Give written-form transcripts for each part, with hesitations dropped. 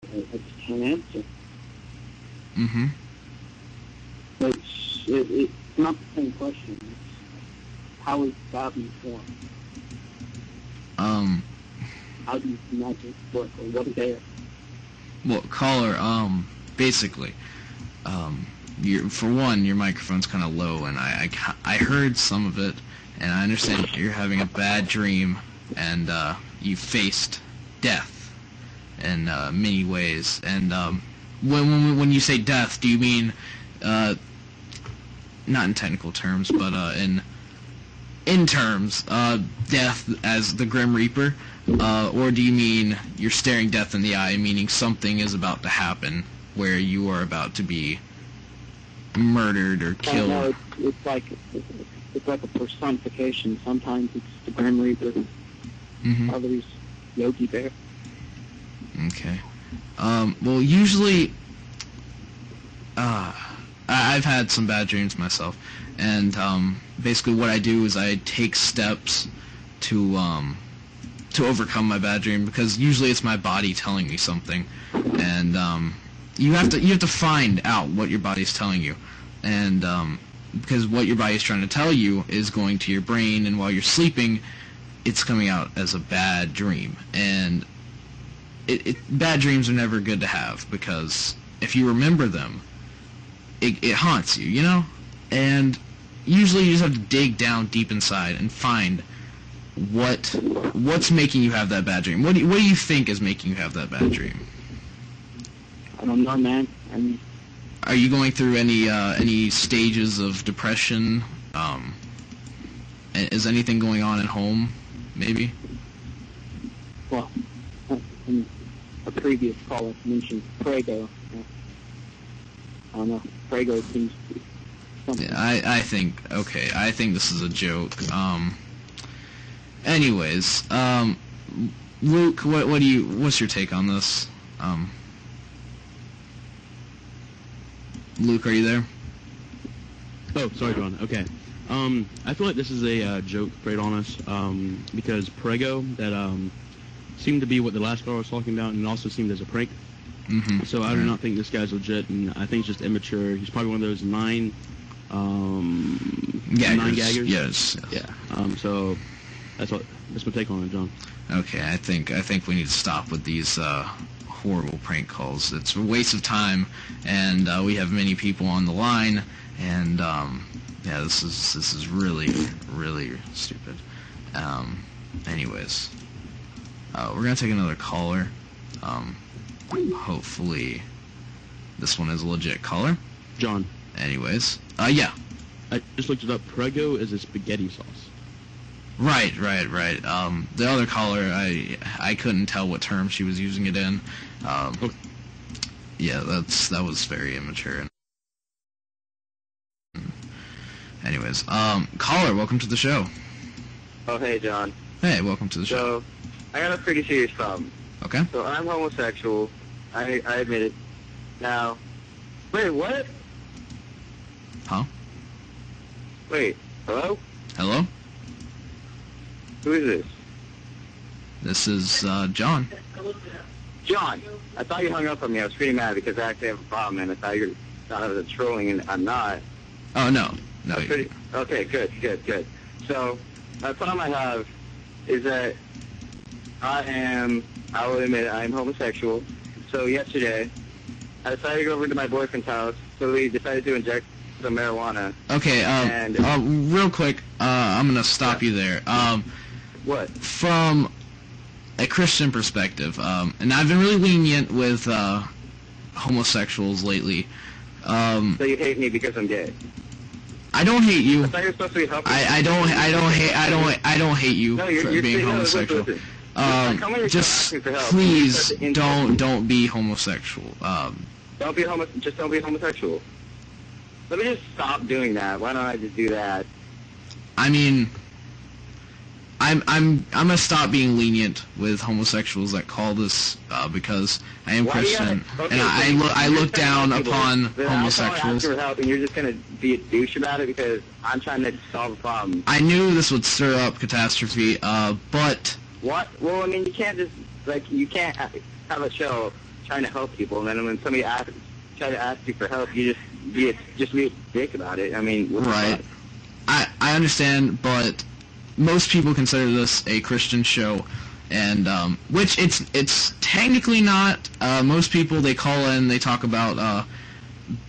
I just can't answer. Mm-hmm. It's not the same question. It's how is value formed? How do you magic work, or what is there? Well, caller, basically, for one, your microphone's kind of low, and I heard some of it, and I understand you're having a bad dream, and you faced death in many ways. And when you say death, do you mean not in technical terms, but in terms, death as the Grim Reaper, or do you mean you're staring death in the eye, meaning something is about to happen where you are about to be murdered or killed? No, it's like a personification. Sometimes it's the Grim Reaper, others Yogi Bear. Okay. Well, usually, I've had some bad dreams myself, and basically what I do is I take steps to overcome my bad dream, because usually it's my body telling me something, and you have to find out what your body's telling you, and because what your body's trying to tell you is going to your brain, and while you're sleeping, it's coming out as a bad dream, and bad dreams are never good to have, because if you remember them, it haunts you, you know? And usually you just have to dig down deep inside and find what's making you have that bad dream. What do you think is making you have that bad dream? I don't know, man. I mean, are you going through any stages of depression? Is anything going on at home, maybe? Well, a previous caller mentioned Prego. I don't know. Prego seems to be something. Yeah, I think this is a joke. Anyways, Luke, what's your take on this? Luke, are you there? Oh, sorry, John. Okay. I feel like this is a joke played on us, because Prego, that seemed to be what the last caller was talking about, and it also seemed as a prank. Mm-hmm. So I do not think this guy's legit, and I think he's just immature. He's probably one of those nine gaggers. Yes. Yeah. So that's my take on it, John. Okay, I think we need to stop with these horrible prank calls. It's a waste of time, and we have many people on the line, and yeah, this is really stupid. Anyways, we're gonna take another caller. Hopefully, this one is a legit caller. John. Anyways, yeah. I just looked it up. Prego is a spaghetti sauce. Right. The other caller, I couldn't tell what term she was using it in. Okay. Yeah, that was very immature. Anyways, caller, welcome to the show. Oh, hey, John. Hey, welcome to the show. So, I got a pretty serious problem. Okay. So, I'm homosexual. I admit it. Now, wait, what? Huh? Wait, hello? Hello? Who is this? This is, John. John, I thought you hung up on me. I was pretty mad because I actually have a problem, and I thought I was trolling, and I'm not. Oh, no. No. Okay, good. So, the problem I have is that I will admit I'm homosexual. So yesterday, I decided to go over to my boyfriend's house, so we decided to inject some marijuana. Okay, real quick, I'm gonna stop you there. What? From a Christian perspective, and I've been really lenient with homosexuals lately. So you hate me because I'm gay? I don't hate you. I thought you were supposed to be helping. I don't hate you for being homosexual. Just please don't be homosexual. Just don't be homosexual. Let me just stop doing that. Why don't I just do that? I mean, I'm gonna stop being lenient with homosexuals that call this because I am Christian, and I look down upon homosexuals. I'm help, and you're just gonna be a douche about it because I'm trying to solve a problem. I knew this would stir up catastrophe, but what? Well, I mean, you can't just you can't have a show trying to help people, and then when somebody try to ask you for help, you be a dick about it. I mean, right. I understand, but most people consider this a Christian show, and which it's technically not. Most people, they call in, they talk about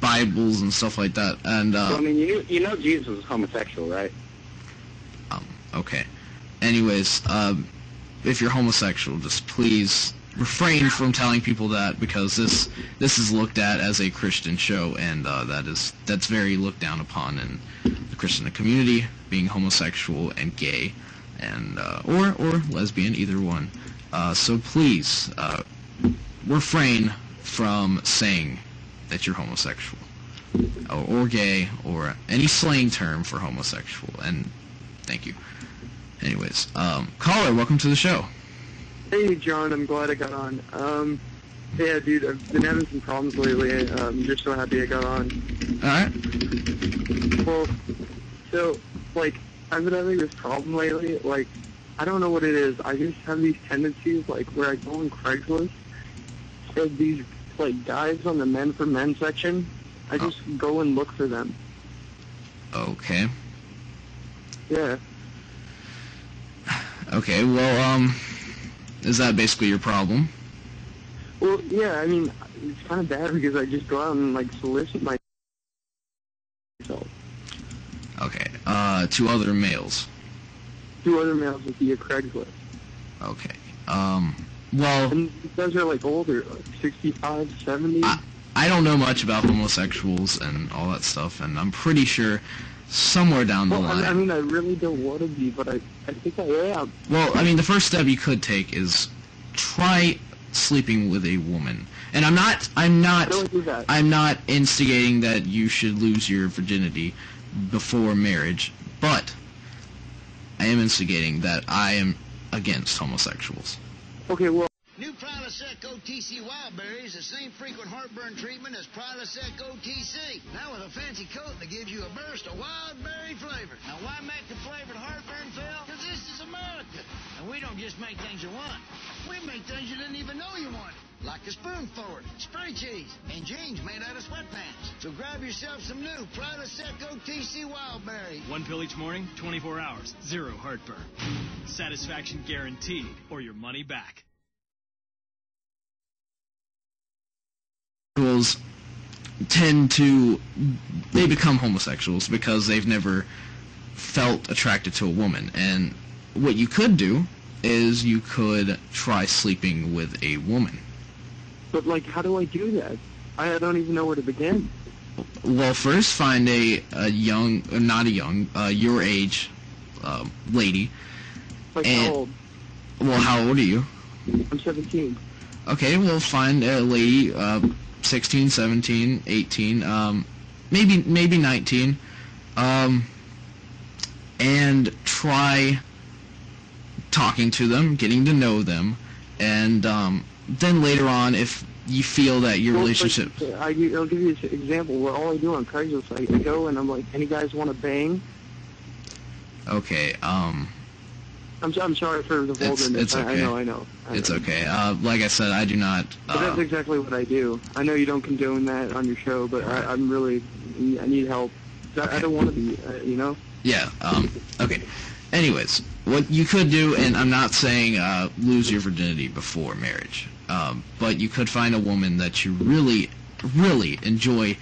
Bibles and stuff like that, and well, I mean, you know Jesus was homosexual, right? Okay. Anyways, if you're homosexual, just please refrain from telling people that, because this is looked at as a Christian show, and that's very looked down upon in the Christian community, being homosexual and gay, and or lesbian, either one. So please refrain from saying that you're homosexual or gay or any slang term for homosexual. And thank you. Anyways, caller, welcome to the show. Hey, John, I'm glad I got on. Yeah, dude, I've been having some problems lately. I'm just so happy I got on. Alright. Well, so, like, I've been having this problem lately. Like, I don't know what it is. I just have these tendencies, like, where I go on Craigslist, and these, like, guys on the men for men section, I just go and look for them. Okay. Yeah. Okay, well, is that basically your problem? Well, yeah, I mean, it's kind of bad because I just go out and, like, solicit myself. Okay, to other males. Two other males via Craigslist. Okay, well... And these guys are, like, older, like 65, 70. I don't know much about homosexuals and all that stuff, and I'm pretty sure somewhere down the line... I mean, I really don't want to be, but I think I am. Well, I mean, the first step you could take is try sleeping with a woman. And I'm not instigating that you should lose your virginity before marriage, but I am instigating that I am against homosexuals. Okay, well... New Prilosec OTC Wild Berry is the same frequent heartburn treatment as Prilosec OTC. Now with a fancy coat that gives you a burst of wild berry flavor. Now why make the flavored heartburn, Phil? Because this is America. And we don't just make things you want. We make things you didn't even know you wanted. Like a spoon forward, spray cheese, and jeans made out of sweatpants. So grab yourself some new Prilosec OTC Wild Berry. One pill each morning, 24 hours, zero heartburn. Satisfaction guaranteed, or your money back. They become homosexuals because they've never felt attracted to a woman. And what you could do is you could try sleeping with a woman. But, like, how do I do that? I don't even know where to begin. Well, first find a young, not a young, your age lady. Like, how old? Well, how old are you? I'm 17. Okay, well, find a lady, 16, 17, 18, maybe 19, and try talking to them, getting to know them, and then later on, if you feel that your relationship... I'll give you an example. What all I do on Craigslist, I go and I'm like, any guys want to bang? Okay, I'm sorry for the vulgarness. It's okay. I know. It's okay. Like I said, I do not... But that's exactly what I do. I know you don't condone that on your show, but I need help. I don't want to be, you know? Yeah, okay. Anyways, what you could do, and I'm not saying lose your virginity before marriage, but you could find a woman that you really, really enjoy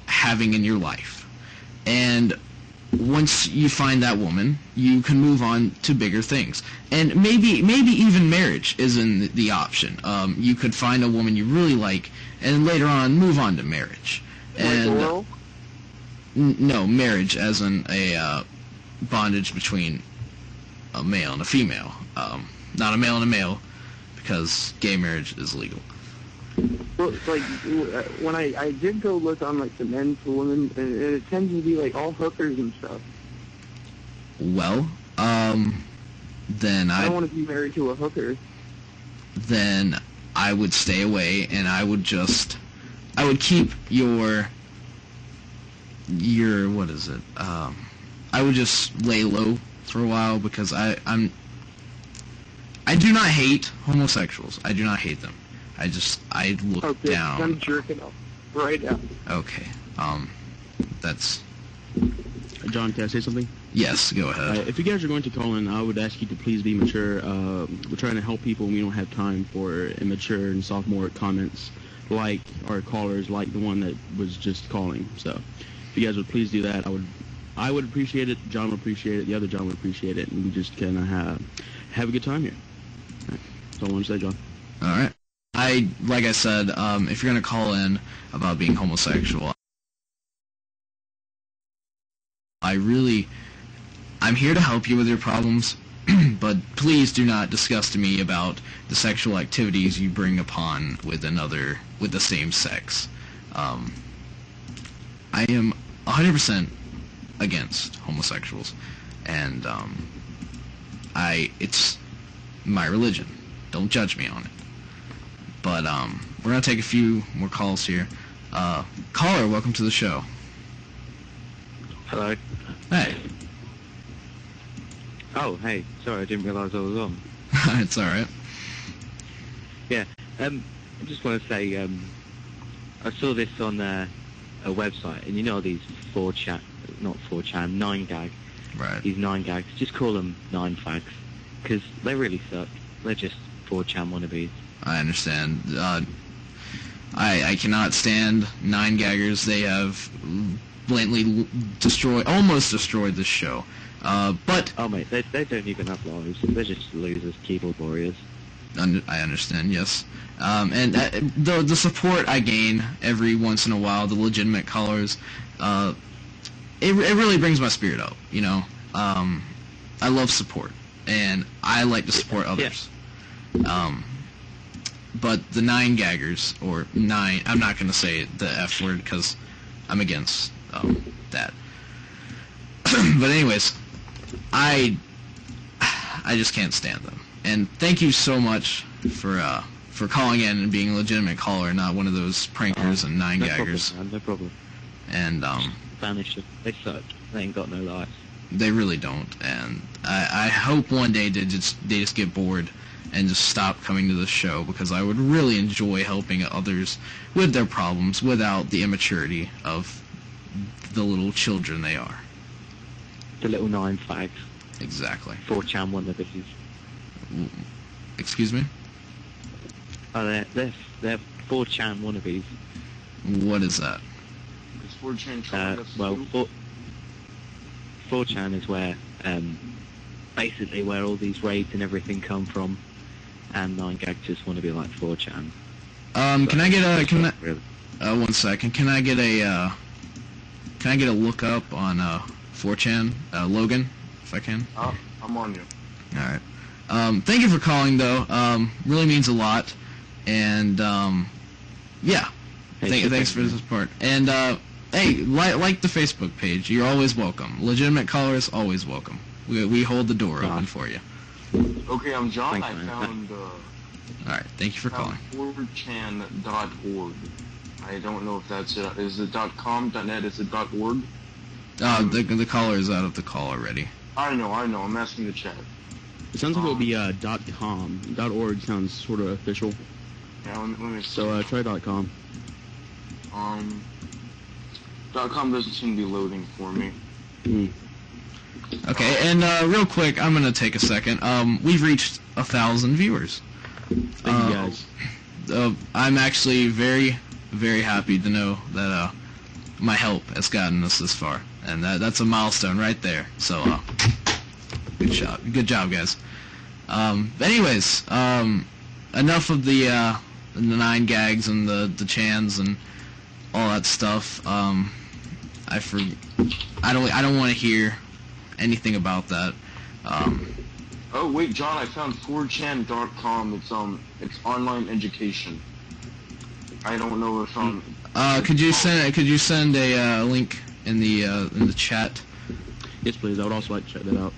having in your life. And once you find that woman, you can move on to bigger things. And maybe even marriage isn't the option. You could find a woman you really like, and later on move on to marriage. And like oral? No, marriage as in a bondage between a male and a female. Not a male and a male, because gay marriage is legal. Well, like, when I did go look on, like, the men for women, it tends to be, like, all hookers and stuff. Well, then I don't want to be married to a hooker. Then I would stay away, and I would keep your, what is it, I would just lay low for a while, because I do not hate homosexuals. I do not hate them. I look Okay, down. I'm jerking off right now. Okay. That's... John, can I say something? Yes, go ahead. If you guys are going to call in, I would ask you to please be mature. We're trying to help people, and we don't have time for immature and sophomore comments like our callers, like the one that was just calling. So, if you guys would please do that, I would appreciate it. John would appreciate it. The other John would appreciate it, and we just kind of have a good time here. All right. That's all I want to say, John. All right. Like I said, if you're gonna call in about being homosexual, I'm here to help you with your problems, but please do not discuss to me about the sexual activities you bring upon with the same sex. I am 100% against homosexuals, and it's my religion. Don't judge me on it. But we're gonna take a few more calls here. Caller, welcome to the show. Hello. Hey. Oh, hey. Sorry, I didn't realise I was on. It's all right. Yeah. I just want to say, I saw this on a website, and you know these 9gag. Right. These 9gags. Just call them 9fags, because they really suck. They're just 4chan wannabes. I understand. I cannot stand 9gaggers. They have blatantly almost destroyed this show. But oh mate, they don't even have lives. They're just losers, keyboard warriors. I understand, yes. And the support I gain every once in a while, the legitimate callers, it really brings my spirit up. You know, I love support, and I like to support others. Yeah. But the 9gaggers, or 9, I'm not going to say the F word because I'm against that. But anyways, I just can't stand them. And thank you so much for calling in and being a legitimate caller, not one of those prankers and 9gaggers. No problem. And banish them. They suck. They ain't got no lives. They really don't. And I hope one day they just get bored and just stop coming to the show, because I would really enjoy helping others with their problems without the immaturity of the little children they are. The little 9fags. Exactly. 4chan wannabes. Excuse me? Oh, they're 4chan wannabes. What is that? Is 4chan well, 4chan is where, basically where all these raids and everything come from, and 9gag just want to be like 4chan. Can I get one second. Can I get a look up on 4chan, Logan, if I can? I'm on you. All right. Thank you for calling, though. Really means a lot. And yeah, thanks for the support. And hey, like the Facebook page. You're always welcome. Legitimate callers always welcome. We hold the door open for you. Okay, I'm John. Thanks, I found. All right, thank you for calling. 4chan.org. I don't know if that's it. Is it .com, .net? Is it .org? The caller is out of the call already. I know. I'm asking the chat. It sounds like it would be .com. .org sounds sort of official. Yeah, let me see. So try .com. .com doesn't seem to be loading for me. Okay, and real quick, I'm gonna take a second. We've reached 1,000 viewers. Thank you guys. I'm actually very, very happy to know that my help has gotten us this far, and that's a milestone right there. So, good job, guys. Anyways, enough of the 9gags and the chans and all that stuff. I don't want to hear anything about that. Oh wait, John, I found 4chan.com. It's online education. I don't know if could you send a link in the chat? Yes, please. I would also like to check that out.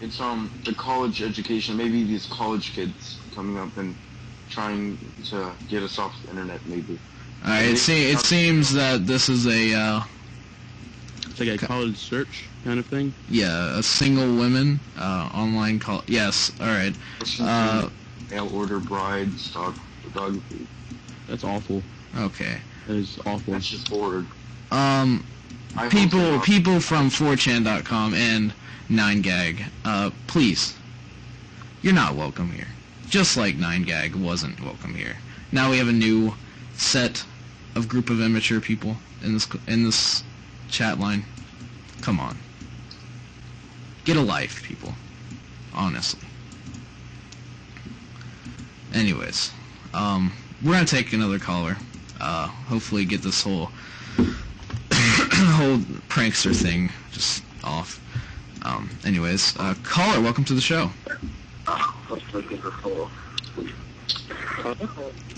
It's the college education. Maybe these college kids coming up and trying to get us off the internet. Maybe. All right. It seems that this is a. It's like a college search kind of thing? Yeah, a single women online call. Yes, all right. Mail order bride, stock photography. That's awful. Okay. That is awful. That's just horrid. People from 4chan.com and 9gag, please, you're not welcome here. Just like 9gag wasn't welcome here. Now we have a new set of group of immature people in this chat line. Come on. Get a life, people. Honestly. Anyways, we're gonna take another caller. Hopefully get this whole whole prankster thing just off. Anyways, caller, welcome to the show.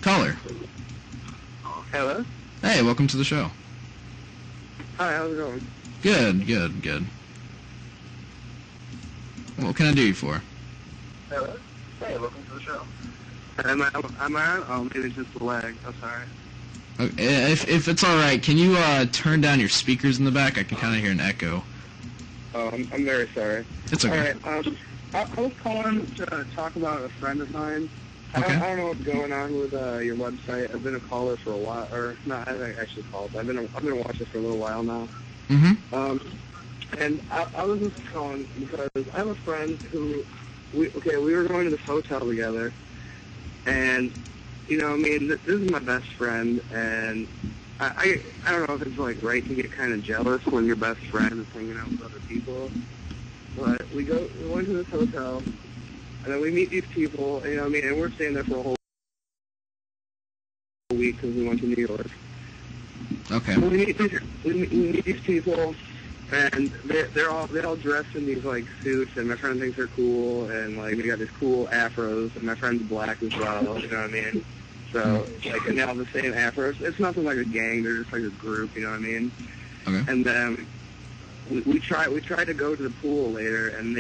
Caller. Hello? Hey, welcome to the show. Hi, how's it going? Good. What can I do you for? Hello? Hey, welcome to the show. Am I on? Oh, maybe it's just the lag. I'm sorry. Okay, if it's alright, can you turn down your speakers in the back? I can kind of hear an echo. Oh, I'm very sorry. It's okay. Alright, I was calling to talk about a friend of mine. Okay. I don't know what's going on with your website. I've been a caller for a while, or not, I haven't actually called. I've been watching for a little while now. Mm-hmm. And I was just calling because I have a friend who, we were going to this hotel together, and, you know, I mean, this is my best friend, and I don't know if it's, like, right to get kind of jealous when your best friend is hanging out with other people, but we went to this hotel, and then we meet these people, you know what I mean, and we're staying there for a whole week because we went to New York. Okay. So we meet these people, and they all dressed in these like suits, and my friend thinks they're cool, and like they got these cool afros, and my friend's black as well, you know what I mean? So like they all have the same afros. It's nothing like a gang; they're just like a group, you know what I mean? Okay. And then we tried to go to the pool later, and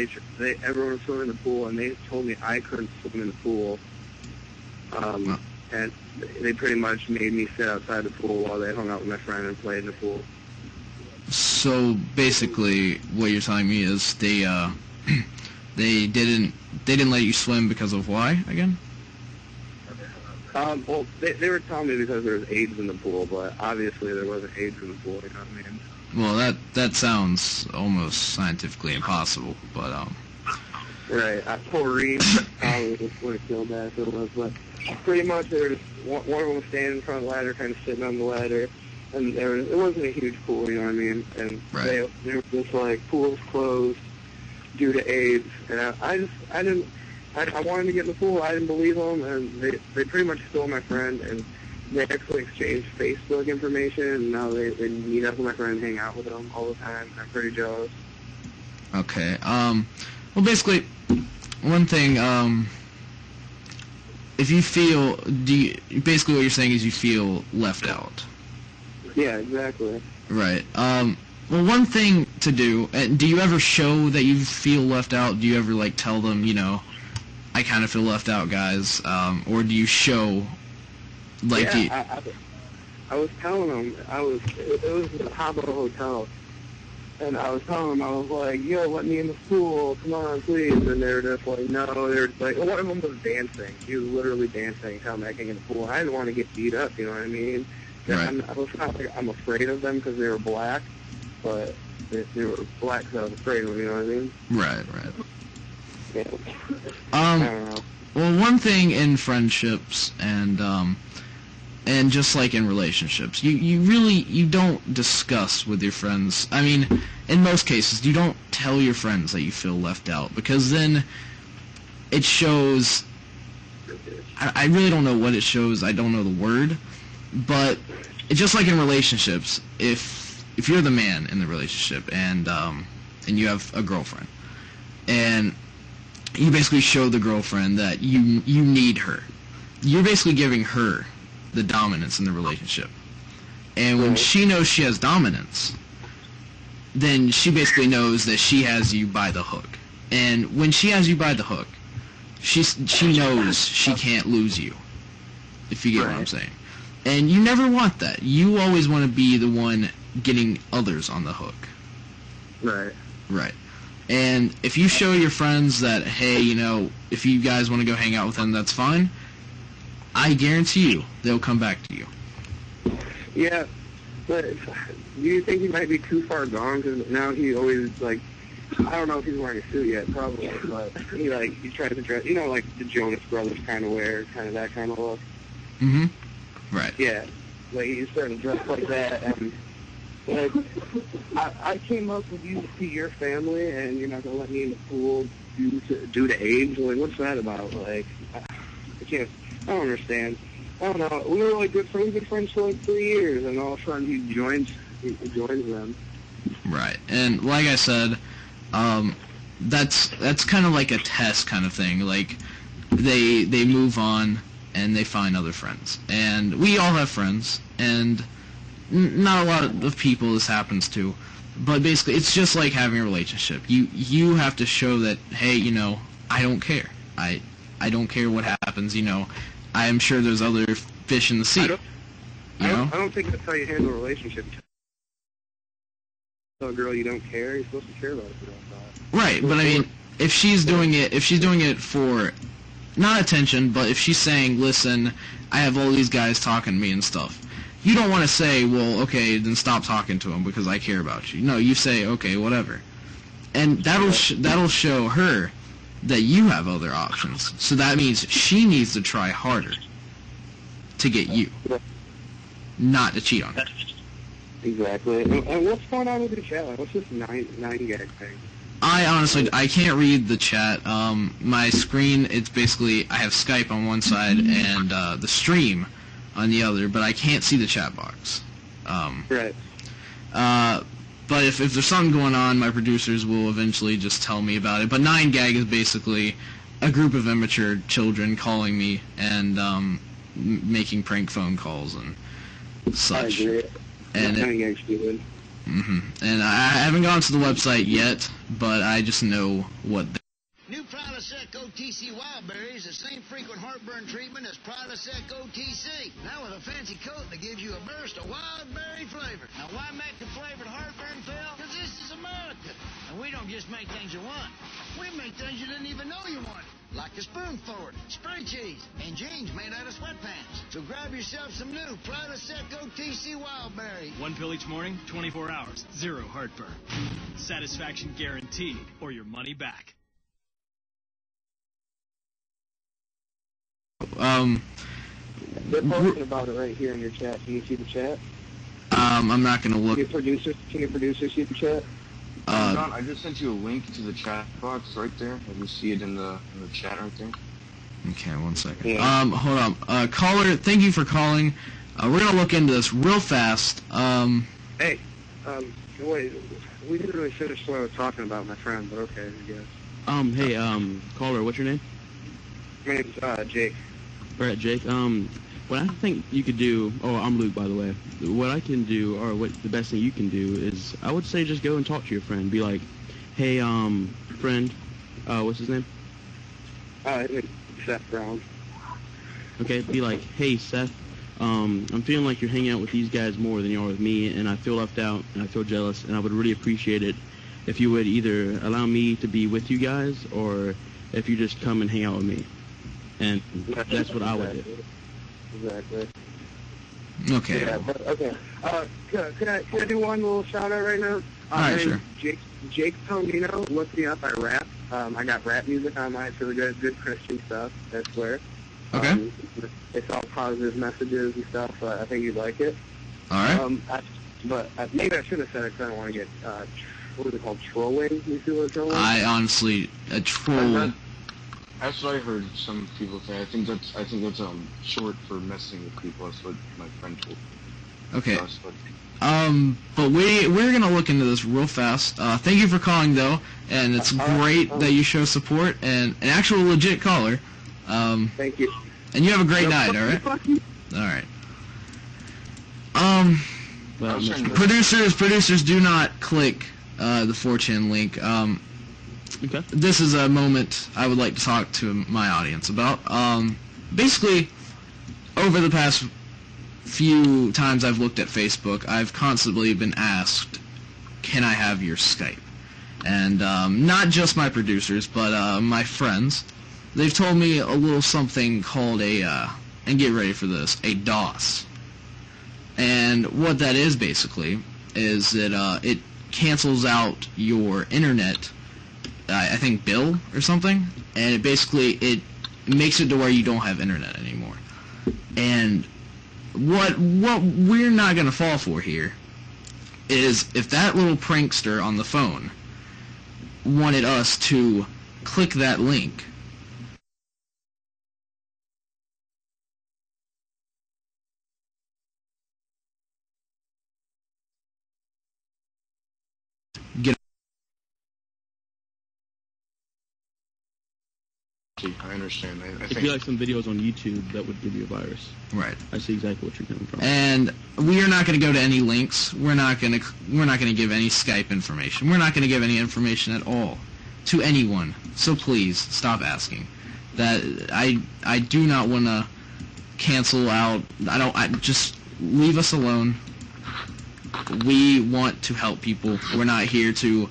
everyone was swimming in the pool, and they told me I couldn't swim in the pool. And they pretty much made me sit outside the pool while they hung out with my friend and played in the pool. So basically, what you're telling me is they didn't let you swim because of why again? Well, they were telling me because there was AIDS in the pool, but obviously there wasn't AIDS in the pool. You know what I mean? Well, that sounds almost scientifically impossible, but Right. Poor Reed probably would have killed that if it was, but pretty much there was one of them was standing in front of the ladder, kind of sitting on the ladder, and it wasn't a huge pool, you know what I mean? And right. they were just like, pool's closed due to AIDS, and I wanted to get in the pool. I didn't believe them, and they pretty much stole my friend, and they actually exchanged Facebook information, and now they meet up with my friend and hang out with them all the time. I'm pretty jealous. Okay. Well, basically, one thing, if you feel, basically what you're saying is you feel left out. Yeah, exactly. Right. Well, one thing to do, do you ever show that you feel left out? Do you ever, like, tell them, you know, I kind of feel left out, guys? Or do you show, like... Yeah, I was telling them, it was the Habbo Hotel, and I was telling them, I was like, yo, let me in the pool, come on, please, and they were just like, no, they were just like, one of them was dancing, he was literally dancing, telling me I can't get in the pool. I didn't want to get beat up, you know what I mean? Right. I was not like, I'm afraid of them because they were black, but they were black because I was afraid of them, you know what I mean? Right. Yeah. I don't know. Well, one thing in friendships and just like in relationships, you don't discuss with your friends. I mean, in most cases, you don't tell your friends that you feel left out, because then it shows, I really don't know what it shows, I don't know the word, but it's just like in relationships, if you're the man in the relationship and you have a girlfriend, and you basically show the girlfriend that you need her, you're basically giving her the dominance in the relationship. And when she knows she has dominance, then she basically knows that she has you by the hook. And when she has you by the hook, she knows she can't lose you, if you get what I'm saying. And you never want that. You always want to be the one getting others on the hook. Right. And if you show your friends that, hey, you know, if you guys want to go hang out with them, that's fine, I guarantee you they'll come back to you. Yeah, but do you think he might be too far gone? Because now he always, like, I don't know if he's wearing a suit yet, probably, but he tries to dress, like the Jonas Brothers kind of wear, kind of that kind of look. Mm-hmm. Right. Yeah, like he's starting to dress like that, and like I came up with you to see your family, and you're not gonna let me in the pool due to age. Like, what's that about? Like, I don't understand. I don't know. We were like good friends for like 3 years, and all of a sudden he joins them. Right, and like I said, that's kind of like a test kind of thing. Like, they move on and they find other friends, and we all have friends, and not a lot of people this happens to, but basically it's just like having a relationship. You have to show that, hey, I don't care. I don't care what happens. I am sure there's other fish in the sea. I don't think that's how you handle a relationship. Tell a girl you don't care, you're supposed to care about it. Right, but I mean, if she's doing it for not attention, but if she's saying, listen, I have all these guys talking to me and stuff, you don't want to say, well, okay, then stop talking to them because I care about you. No, you say, okay, whatever, and that'll show her that you have other options. So that means she needs to try harder to get you, not to cheat on her. Exactly. And what's going on with the chat? What's this 9gag thing? I can't read the chat. My screen, it's basically, I have Skype on one side and the stream on the other, but I can't see the chat box. Right. But if there's something going on, my producers will eventually just tell me about it. But 9gag is basically a group of immature children calling me and making prank phone calls and such. I agree. And 9gag's stupid. And I haven't gone to the website yet, but I just know what. New Prilosec OTC Wildberry is the same frequent heartburn treatment as Prilosec OTC. Now with a fancy coat that gives you a burst of wildberry flavor. Now why make the flavored heartburn, Phil? Because this is America. And we don't just make things you want. We make things you didn't even know you wanted. Like a spoon forward, spray cheese, and jeans made out of sweatpants. So grab yourself some new Prilosec OTC Wildberry. 1 pill each morning, 24 hours, 0 heartburn. Satisfaction guaranteed, or your money back. They're talking about it right here in your chat. Can you see the chat? I'm not going to look. Can your producers see the chat? John, I just sent you a link to the chat box right there. I just see it in the chat right there. Okay, 1 second. Yeah. Hold on. Caller, thank you for calling. We're going to look into this real fast. Hey, wait, we didn't really finish what I was talking about, my friend, but okay, I guess. Hey, caller, what's your name? My name's Jake. Alright, Jake, what I think you could do, I'm Luke, by the way. What I can do, or what the best thing you can do is, I would say just go and talk to your friend. Be like, hey, friend, what's his name? Seth Brown. Okay, be like, hey, Seth, I'm feeling like you're hanging out with these guys more than you are with me, and I feel left out, and I feel jealous, and I would really appreciate it if you would either allow me to be with you guys, or if you just come and hang out with me. And that's what I would do. Exactly. Okay. Yeah, but, okay. Can I do one little shout out right now? Alright, sure. Jake Palomino, look me up. I rap. I got rap music on mine. It's really good Christian stuff, I swear. Okay. It's all positive messages and stuff. I think you'd like it. Alright. Maybe I should have said it because I don't want to get, what is it called, trolling? You see what trolling? I honestly, a troll. That's what I heard some people say. I think that's short for messing with people. That's what my friend told me. Okay. Us, but we're gonna look into this real fast. Thank you for calling though, and it's great that you show support and an actual legit caller. Thank you. And you have a great night. All right. All right. Producers, do not click the 4chan link. Okay. This is a moment I would like to talk to my audience about. Basically, over the past few times I've looked at Facebook, I've constantly been asked, can I have your Skype? And not just my producers, but my friends. They've told me a little something called an and get ready for this, a DOS. And what that is basically is that it cancels out your internet, I think, bill or something, and it makes it to where you don't have internet anymore. And what we're not going to fall for here is if that little prankster on the phone wanted us to click that link, I understand. I It'd think be like some videos on YouTube that would give you a virus. right. I see exactly what you're coming from. And we are not going to go to any links. We're not going to give any Skype information. We're not going to give any information at all to anyone. So please stop asking. That I do not want to cancel out. I just leave us alone. We want to help people. We're not here to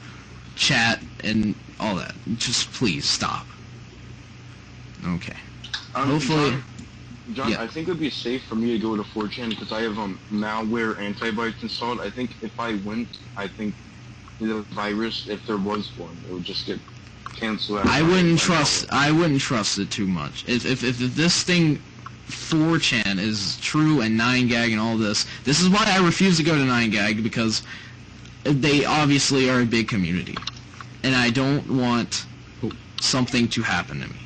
chat and all that. Just please stop. Okay. Hopefully. John, yeah. I think it would be safe for me to go to 4chan because I have malware antivirus installed. I think if I went, I think the virus, if there was one, it would just get canceled out. I wouldn't trust it too much. If this thing 4chan is true and 9gag and all this is why I refuse to go to 9gag, because they obviously are a big community, and I don't want something to happen to me.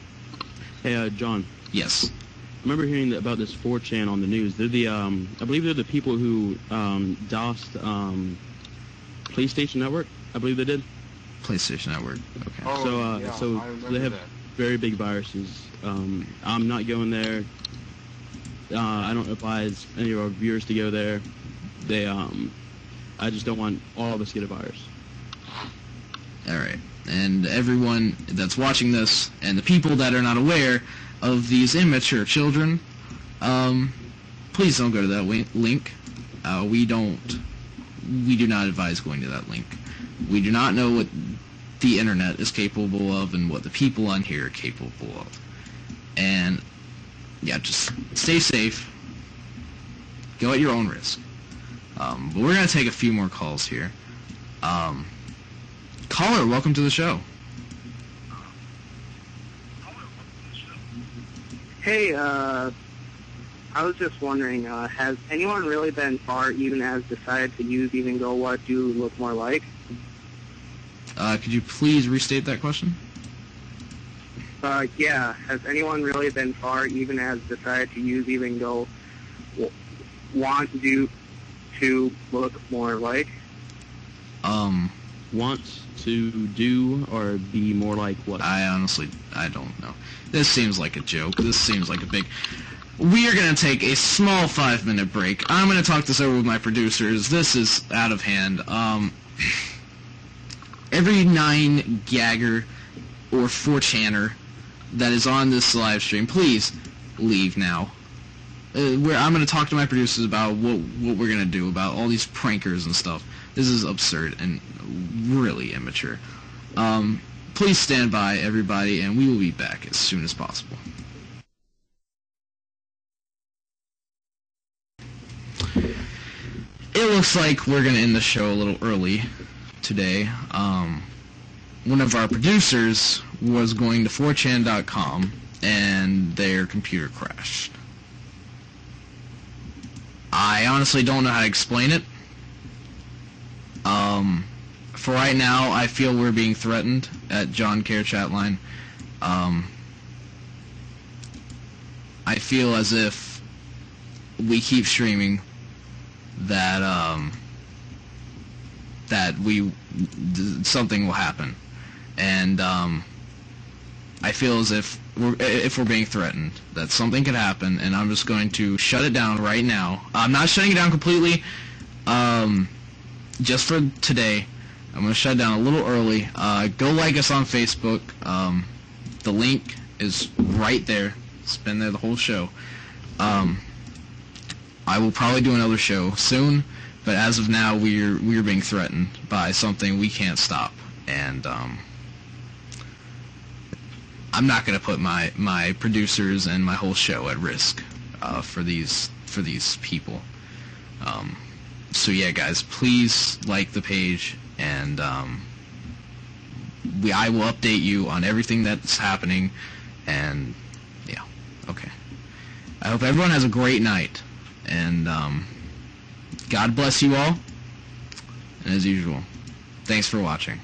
Hey, John. Yes. I remember hearing about this 4chan on the news. They're the, I believe they're the people who DOSed PlayStation Network. I believe they did. PlayStation Network. Okay. Oh, So they have very big viruses. I'm not going there. I don't advise any of our viewers to go there. I just don't want all of us to get a virus. All right. And everyone that's watching this, and the people that are not aware of these immature children, please don't go to that link. We do not advise going to that link. We do not know what the internet is capable of and what the people on here are capable of. And yeah, just stay safe. Go at your own risk. But we're going to take a few more calls here. Caller, welcome to the show. Hey, I was just wondering, has anyone really been far even as decided to use even go what do look more like? Could you please restate that question? Yeah, has anyone really been far even as decided to use even go want do to look more like? Want to do or be more like what? I don't know. This seems like a joke. This seems like a big... We are going to take a small 5-minute break. I'm going to talk this over with my producers. This is out of hand. Every 9gagger or 4channer that is on this live stream, please leave now. I'm going to talk to my producers about what we're going to do about all these prankers and stuff. This is absurd and really immature. Please stand by, everybody, and we will be back as soon as possible. It looks like we're going to end the show a little early today. One of our producers was going to 4chan.com, and their computer crashed. I honestly don't know how to explain it. For right now, I feel we're being threatened at John Care Chatline. I feel as if we keep streaming that something will happen, and I feel as if we're being threatened that something could happen, and I'm just going to shut it down right now. I'm not shutting it down completely. Just for today, I'm going to shut down a little early. Go like us on Facebook. The link is right there. It's been there the whole show. I will probably do another show soon, but as of now, we're being threatened by something we can't stop, and I'm not going to put my producers and my whole show at risk for these people. So yeah, guys, please like the page, and I will update you on everything that's happening. And yeah, okay. I hope everyone has a great night, and God bless you all. And as usual, thanks for watching.